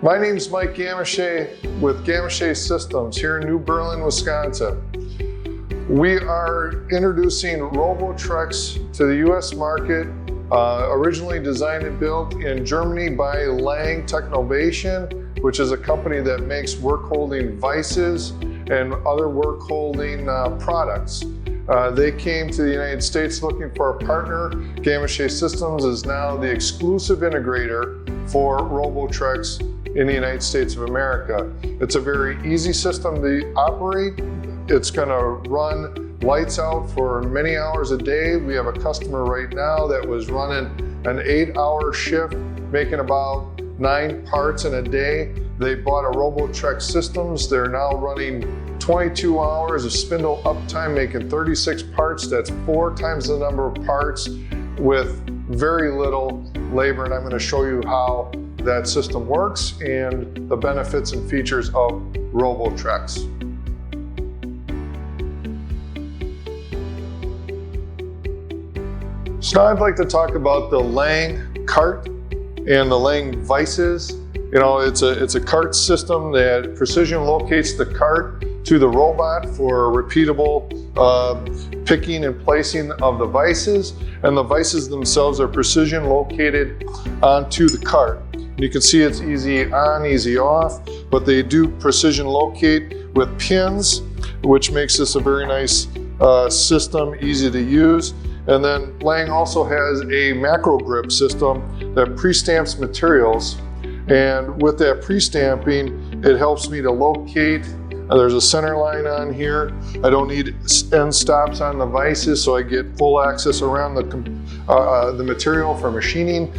My name's Mike Gamache with Gamache Systems here in New Berlin, Wisconsin. We are introducing RoboTrex to the U.S. market, originally designed and built in Germany by Lang Technovation, which is a company that makes work-holding vices and other work-holding products. They came to the United States looking for a partner. Gamache Systems is now the exclusive integrator for RoboTrex in the United States of America. It's a very easy system to operate. It's going to run lights out for many hours a day. We have a customer right now that was running an 8-hour shift, making about 9 parts in a day. They bought a RoboTrex Systems. They're now running 22 hours of spindle uptime, making 36 parts. That's 4 times the number of parts with very little labor. And I'm going to show you how that system works and the benefits and features of RoboTrex. So now I'd like to talk about the Lang cart and the Lang vices. You know, it's a cart system that precision locates the cart to the robot for repeatable picking and placing of the vices, and the vices themselves are precision located onto the cart. You can see it's easy on, easy off, but they do precision locate with pins, which makes this a very nice system, easy to use. And then Lang also has a macro grip system that pre-stamps materials. And with that pre-stamping, it helps me to locate. There's a center line on here. I don't need end stops on the vices, so I get full access around the material for machining,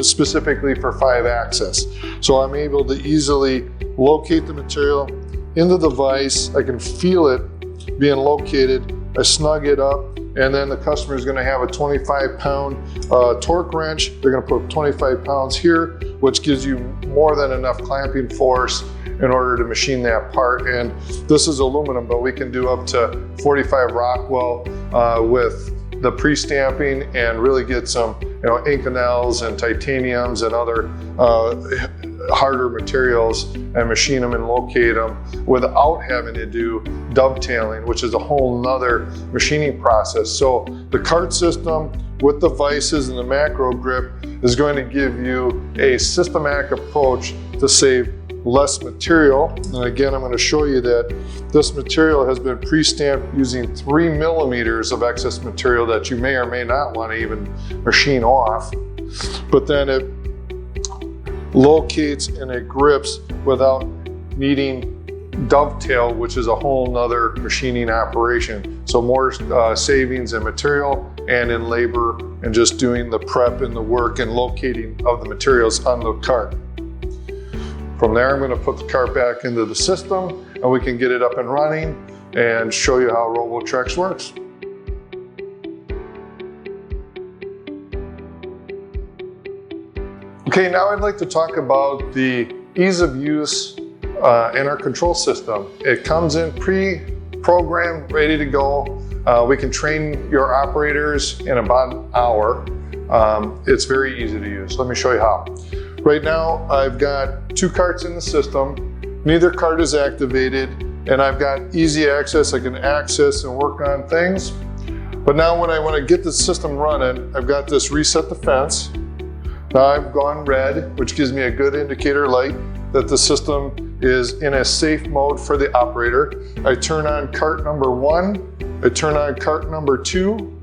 specifically for 5-axis. So I'm able to easily locate the material into the vise. I can feel it being located. I snug it up, and then the customer is going to have a 25-pound torque wrench. They're going to put 25 pounds here, which gives you more than enough clamping force in order to machine that part. And this is aluminum, but we can do up to 45 Rockwell with the pre-stamping and really get some, Inconels and titaniums and other harder materials and machine them and locate them without having to do dovetailing, which is a whole nother machining process. So the cart system with the vices and the macro grip is going to give you a systematic approach to save less material. And again, I'm going to show you that this material has been pre-stamped using 3 millimeters of excess material that you may or may not want to even machine off. But then it locates and it grips without needing dovetail, which is a whole nother machining operation. So more savings in material and in labor and just doing the prep and the work and locating of the materials on the cart. From there, I'm going to put the cart back into the system and we can get it up and running and show you how RoboTrex works. Okay, now I'd like to talk about the ease of use in our control system. It comes in pre-programmed, ready to go. We can train your operators in about an hour. It's very easy to use. Let me show you how. Right now, I've got 2 carts in the system. Neither cart is activated, and I've got easy access. I can access and work on things. But now when I want to get the system running, I've got this reset the fence. Now I've gone red, which gives me a good indicator light that the system is in a safe mode for the operator. I turn on cart number 1. I turn on cart number 2.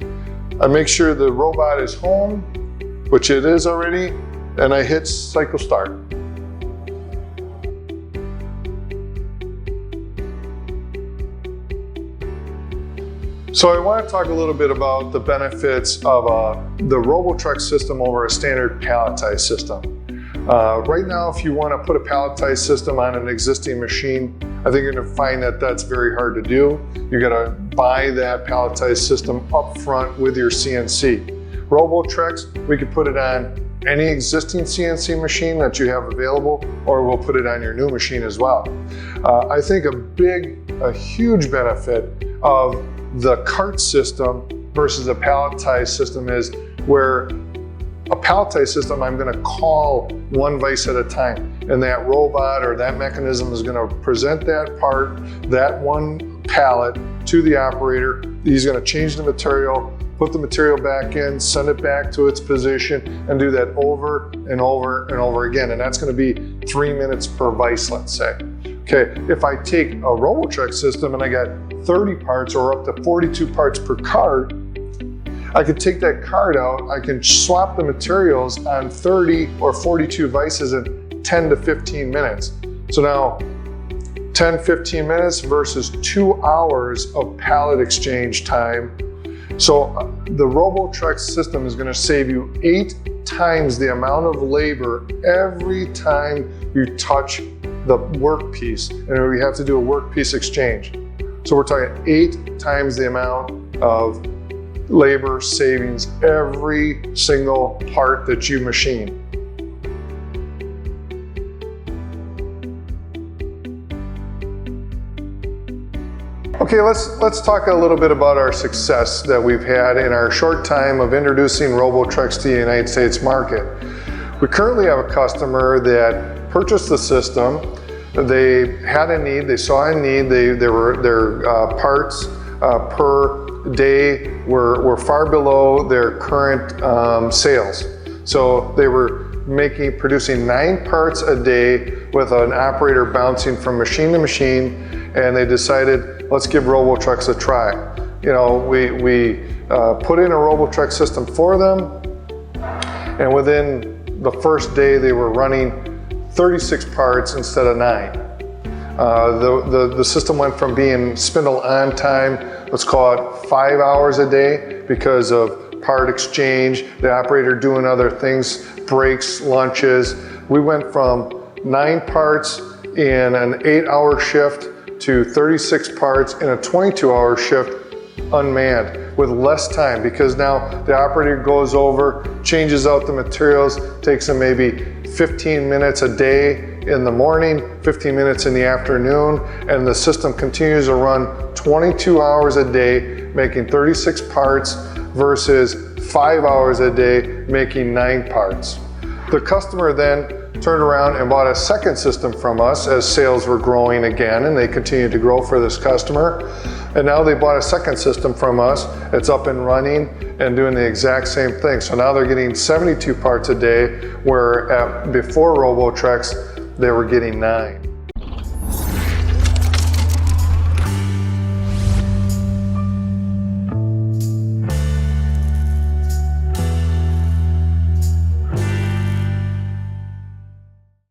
I make sure the robot is home, which it is already, and I hit cycle start. So I want to talk a little bit about the benefits of the RoboTrex system over a standard palletized system. Right now, if you want to put a palletized system on an existing machine, I think you're going to find that that's very hard to do. You're going to buy that palletized system up front with your CNC. RoboTrex, we can put it on any existing CNC machine that you have available, or we'll put it on your new machine as well. I think a huge benefit of the cart system versus a palletized system is where a palletized system, I'm going to call one vise at a time. and that robot or that mechanism is going to present that part, that one pallet, to the operator. He's going to change the material, put the material back in, send it back to its position, and do that over and over and over again. And that's going to be 3 minutes per vise, let's say. Okay, if I take a RoboTrex system and I got 30 parts or up to 42 parts per cart, I could take that cart out, I can swap the materials on 30 or 42 vices in 10 to 15 minutes. So now 10, 15 minutes versus 2 hours of pallet exchange time. So the RoboTrex system is going to save you 8 times the amount of labor every time you touch the workpiece, and we have to do a workpiece exchange. So we're talking 8 times the amount of labor savings every single part that you machine. Okay, let's talk a little bit about our success that we've had in our short time of introducing RoboTrex to the United States market. We currently have a customer that purchased the system. They had a need, they saw a need, their parts per day were far below their current sales. So they were producing 9 parts a day with an operator bouncing from machine to machine, and they decided, let's give RoboTrex a try. You know, we put in a RoboTrex system for them, and within the first day they were running 36 parts instead of 9. The system went from being spindle on time, let's call it 5 hours a day because of part exchange, the operator doing other things, breaks, lunches. We went from 9 parts in an 8-hour shift to 36 parts in a 22-hour shift unmanned with less time, because now the operator goes over, changes out the materials, takes them maybe 15 minutes a day in the morning, 15 minutes in the afternoon, and the system continues to run 22 hours a day making 36 parts versus 5 hours a day making 9 parts. The customer then turned around and bought a second system from us as sales were growing again, and they continued to grow for this customer. And now they bought a second system from us. It's up and running and doing the exact same thing. So now they're getting 72 parts a day, where before RoboTrex, they were getting 9.